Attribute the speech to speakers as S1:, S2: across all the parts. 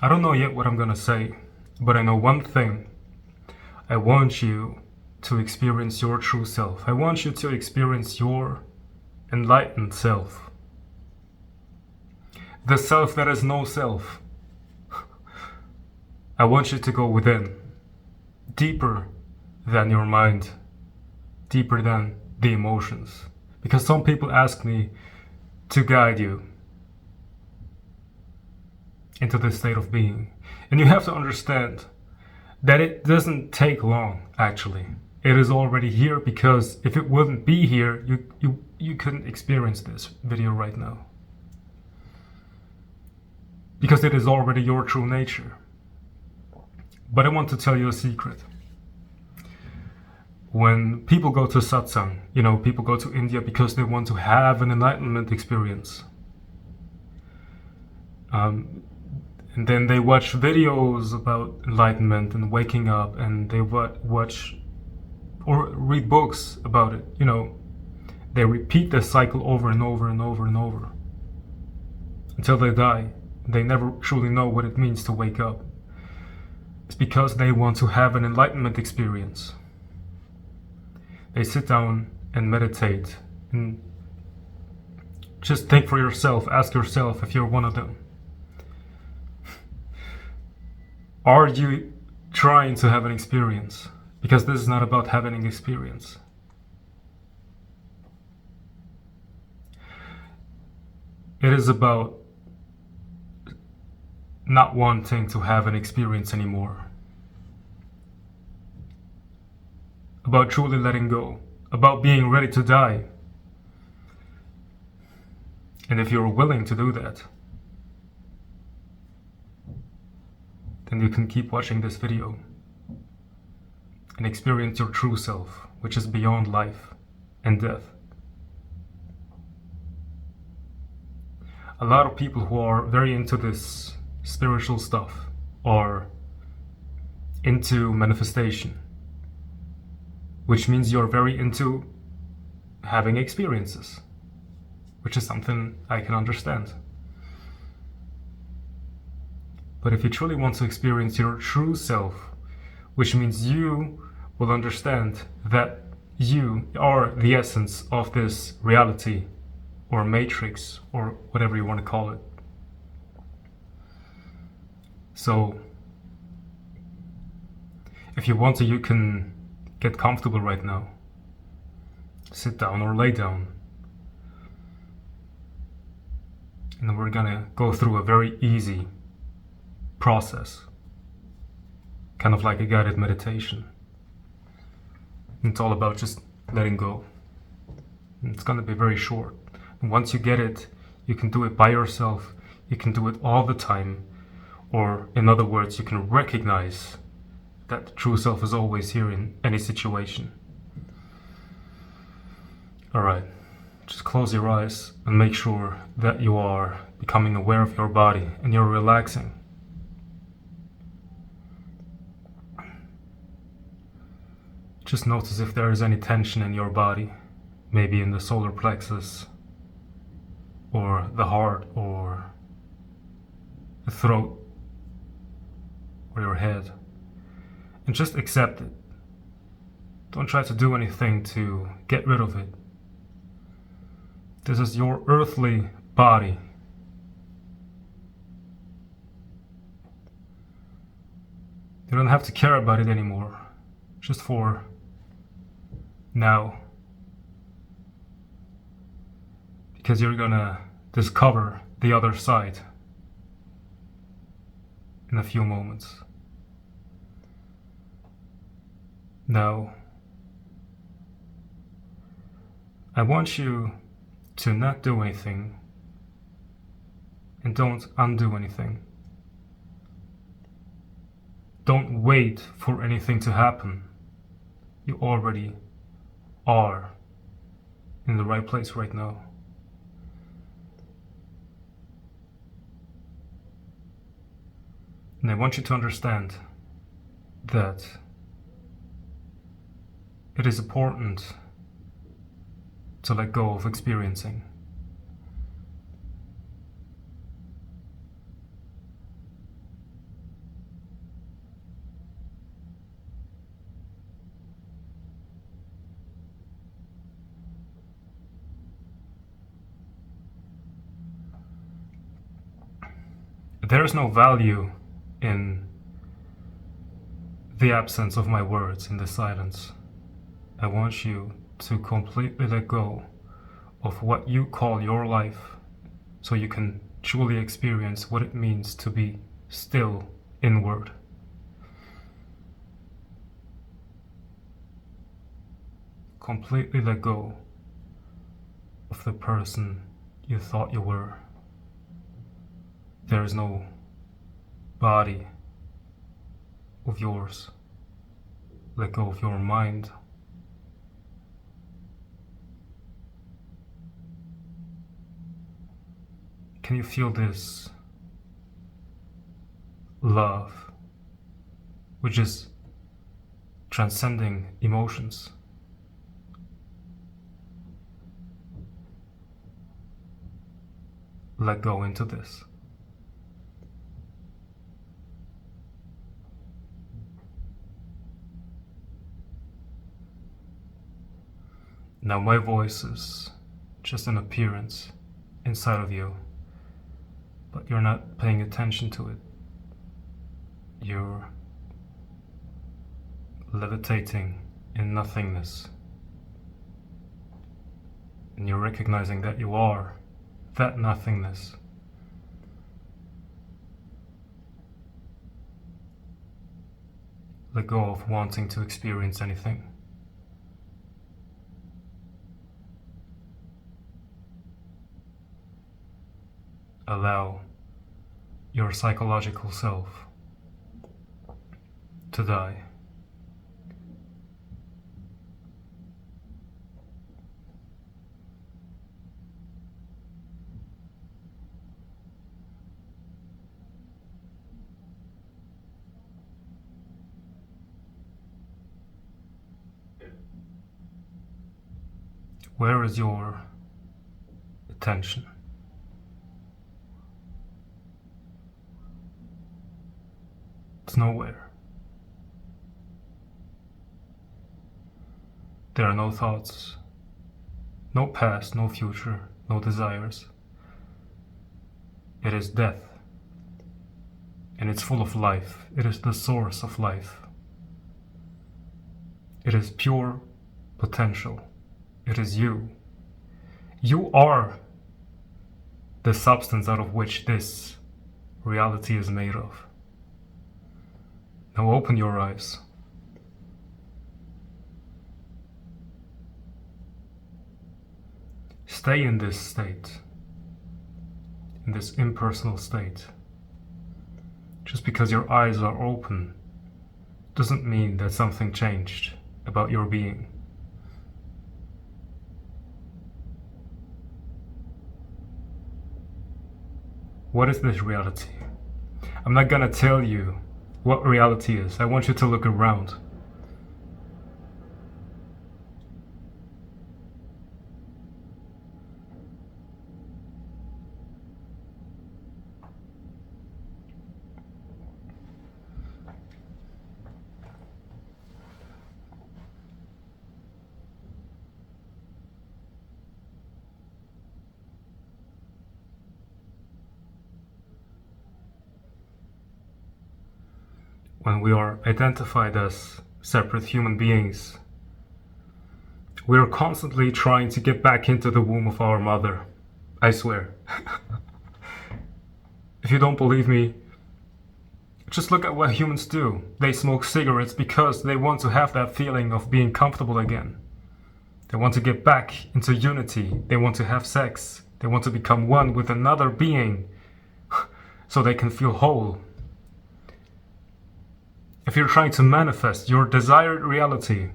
S1: I don't know yet what I'm gonna say, but I know one thing. I want you to experience your true self. I want you to experience your enlightened self. The self that has no self. I want you to go within, deeper than your mind, deeper than the emotions. Because some people ask me to guide you into this state of being. And you have to understand that it doesn't take long, actually. It is already here, because if it wouldn't be here, you couldn't experience this video right now. Because it is already your true nature. But I want to tell you a secret. When people go to satsang, people go to India because they want to have an enlightenment experience. And then they watch videos about enlightenment and waking up, and they watch or read books about it. They repeat the cycle over and over and over and over until they die. They never truly know what it means to wake up. It's because they want to have an enlightenment experience. They sit down and meditate and just think for yourself. Ask yourself if you're one of them. Are you trying to have an experience? Because this is not about having an experience. It is about not wanting to have an experience anymore. About truly letting go. About being ready to die. And if you're willing to do that, then you can keep watching this video and experience your true self, which is beyond life and death. A lot of people who are very into this spiritual stuff are into manifestation, which means you're very into having experiences, which is something I can understand. But if you truly want to experience your true self, which means you will understand that you are the essence of this reality or matrix or whatever you want to call it. So, if you want to, you can get comfortable right now. Sit down or lay down. And we're gonna go through a very easy process, kind of like a guided meditation. It's all about just letting go. And it's gonna be very short. And once you get it, you can do it by yourself. You can do it all the time. Or in other words, you can recognize that the true self is always here in any situation. Alright, just close your eyes and make sure that you are becoming aware of your body and you're relaxing. Just notice if there is any tension in your body, maybe in the solar plexus, or the heart, or the throat, or your head. And just accept it. Don't try to do anything to get rid of it. This is your earthly body. You don't have to care about it anymore. Just for now. Because you're gonna discover the other side in a few moments. Now, I want you to not do anything and don't undo anything. Don't wait for anything to happen. You already are in the right place right now. And I want you to understand that it is important to let go of experiencing. There is no value in the absence of my words, in the silence. I want you to completely let go of what you call your life so you can truly experience what it means to be still inward. Completely let go of the person you thought you were. There is no body of yours. Let go of your mind. Can you feel this love, which is transcending emotions? Let go into this. Now my voice is just an appearance inside of you, but you're not paying attention to it. You're levitating in nothingness, and you're recognizing that you are that nothingness. Let go of wanting to experience anything. Allow your psychological self to die. Where is your attention? It's nowhere. There are no thoughts, no past, no future, no desires. It is death, and it's full of life. It is the source of life. It is pure potential. It is you. You are the substance out of which this reality is made of. Now open your eyes. Stay in this state, in this impersonal state. Just because your eyes are open doesn't mean that something changed about your being. What is this reality? I'm not gonna tell you what reality is. I want you to look around. When we are identified as separate human beings, we are constantly trying to get back into the womb of our mother. I swear. If you don't believe me, just look at what humans do. They smoke cigarettes because they want to have that feeling of being comfortable again. They want to get back into unity. They want to have sex. They want to become one with another being so they can feel whole. If you're trying to manifest your desired reality,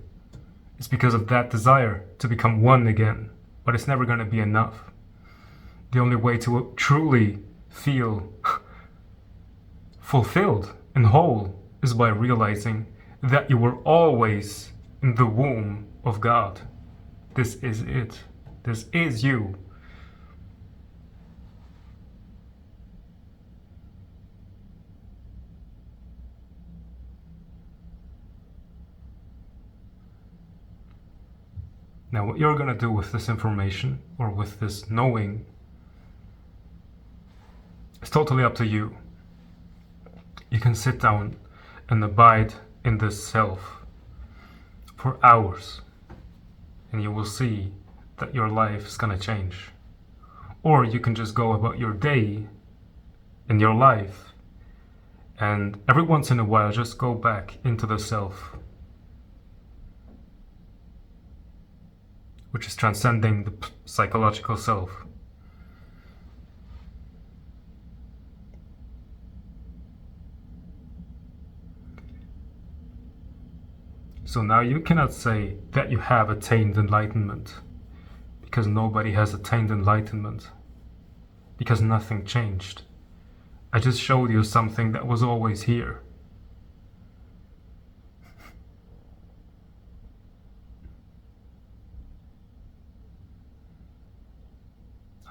S1: it's because of that desire to become one again. But it's never going to be enough. The only way to truly feel fulfilled and whole is by realizing that you were always in the womb of God. This is it. This is you. Now, what you're going to do with this information or with this knowing is totally up to you. You can sit down and abide in this self for hours, and you will see that your life is gonna change. Or you can just go about your day in your life, and every once in a while just go back into the self, which is transcending the psychological self. So now you cannot say that you have attained enlightenment, because nobody has attained enlightenment, because nothing changed. I just showed you something that was always here.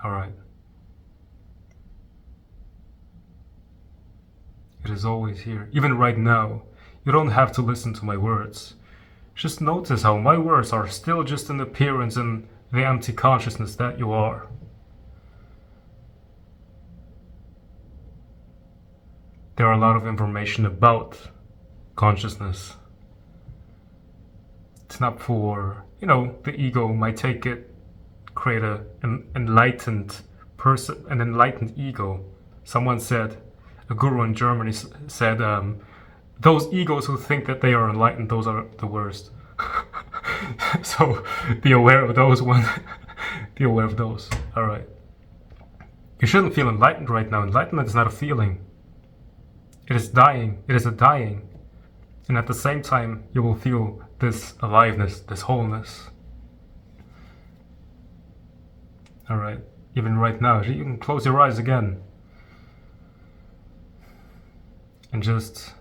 S1: Alright. It is always here. Even right now, you don't have to listen to my words. Just notice how my words are still just an appearance in the empty consciousness that you are. There are a lot of information about consciousness. It's not for, the ego might take it, create an enlightened person, an enlightened ego. Someone said, a guru in Germany said, those egos who think that they are enlightened, those are the worst. So be aware of those ones. Be aware of those. Alright. You shouldn't feel enlightened right now. Enlightenment is not a feeling. It is dying. It is a dying. And at the same time, you will feel this aliveness, this wholeness. Alright. Even right now, you can close your eyes again. And just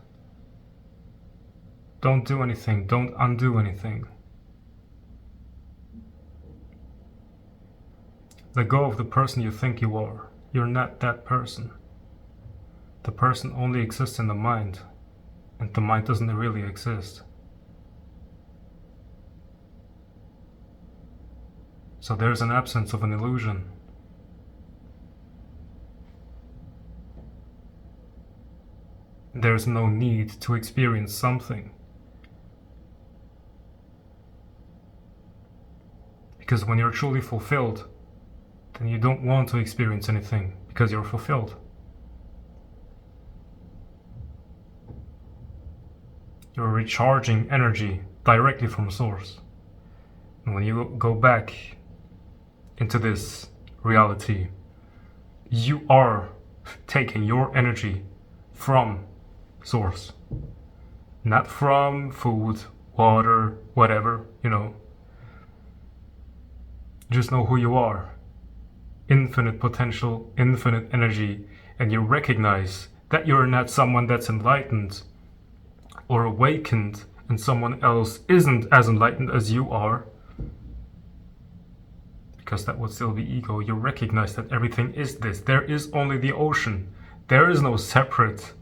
S1: don't do anything. Don't undo anything. Let go of the person you think you are. You're not that person. The person only exists in the mind, and the mind doesn't really exist. So there's an absence of an illusion. There's no need to experience something. Because when you're truly fulfilled, then you don't want to experience anything, because you're fulfilled. You're recharging energy directly from source. And when you go back into this reality, you are taking your energy from source. Not from food, water, whatever, Just know who you are. Infinite potential, infinite energy, and you recognize that you're not someone that's enlightened or awakened and someone else isn't as enlightened as you are, because that would still be ego. You recognize that everything is this. There is only the ocean. There is no separate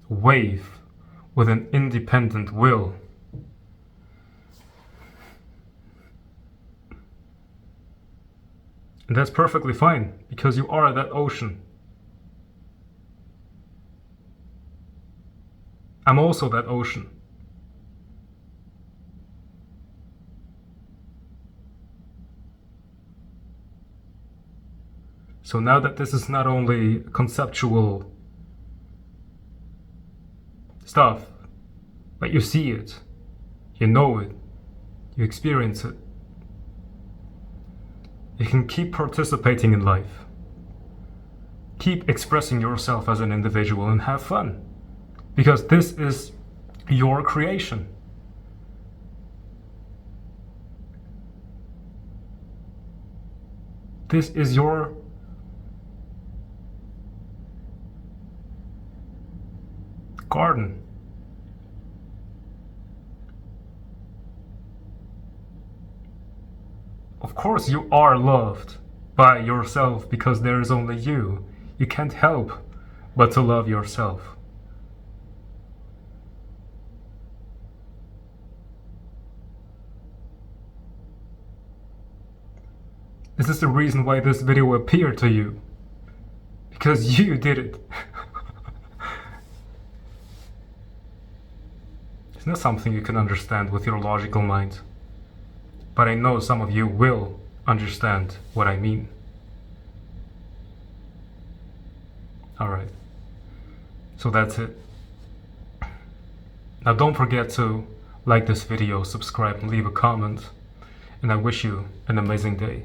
S1: wave with an independent will. And that's perfectly fine, because you are that ocean. I'm also that ocean. So now that this is not only conceptual stuff, but you see it, you know it, you experience it, you can keep participating in life. Keep expressing yourself as an individual and have fun. Because this is your creation. This is your garden. Of course you are loved by yourself, because there is only you. You can't help but to love yourself. This is the reason why this video appeared to you. Because you did it. It's not something you can understand with your logical mind. But I know some of you will understand what I mean. Alright. So that's it. Now don't forget to like this video, subscribe, and leave a comment. And I wish you an amazing day.